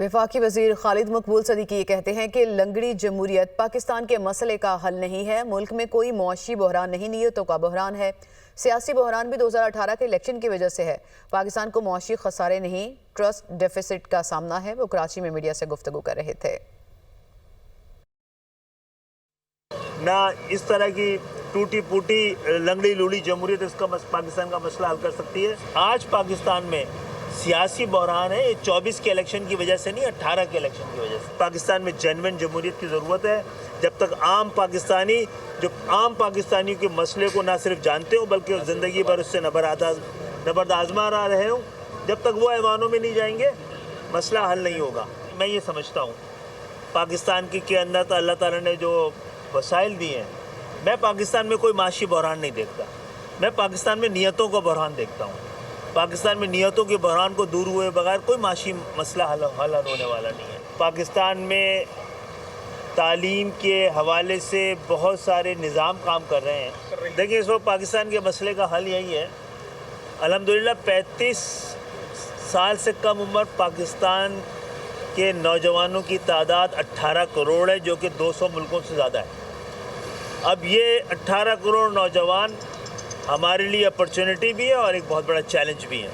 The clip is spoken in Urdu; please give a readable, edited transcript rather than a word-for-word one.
وفاقی وزیر خالد مقبول صدیقی یہ کہتے ہیں کہ لنگڑی جمہوریت پاکستان کے مسئلے کا حل نہیں ہے۔ ملک میں کوئی معاشی بحران نہیں، نیتوں کا بحران ہے۔ سیاسی بحران بھی 2018 کے الیکشن کی وجہ سے ہے۔ پاکستان کو معاشی خسارے نہیں، ٹرسٹ ڈیفیسٹ کا سامنا ہے۔ وہ کراچی میں میڈیا سے گفتگو کر رہے تھے۔ نہ اس طرح کی ٹوٹی پوٹی لنگڑی لوڑی جمہوریت اس کا پاکستان کا مسئلہ حل کر سکتی ہے۔ آج پاکستان میں سیاسی بحران ہے، یہ 24 کے الیکشن کی وجہ سے نہیں، 18 کے الیکشن کی وجہ سے۔ پاکستان میں جینوین جمہوریت کی ضرورت ہے۔ جب تک عام پاکستانی کے مسئلے کو نہ صرف جانتے ہوں بلکہ زندگی بھر اس سے نبرد آزما رہے ہوں، جب تک وہ ایوانوں میں نہیں جائیں گے مسئلہ حل نہیں ہوگا۔ میں یہ سمجھتا ہوں پاکستان کے اندر اللہ تعالیٰ نے جو وسائل دیے ہیں، میں پاکستان میں کوئی معاشی بحران نہیں دیکھتا، میں پاکستان میں نیتوں کا بحران دیکھتا ہوں۔ پاکستان میں نیتوں کے بحران کو دور ہوئے بغیر کوئی معاشی مسئلہ حل ہونے والا نہیں ہے۔ پاکستان میں تعلیم کے حوالے سے بہت سارے نظام کام کر رہے ہیں۔ دیکھیں اس وقت پاکستان کے مسئلے کا حل یہی ہے، الحمدللہ 35 سال سے کم عمر پاکستان کے نوجوانوں کی تعداد 18 کروڑ ہے، جو کہ 200 ملکوں سے زیادہ ہے۔ اب یہ 18 کروڑ نوجوان ہمارے لیے اپرچونٹی بھی ہے اور ایک بہت بڑا چیلنج بھی ہے۔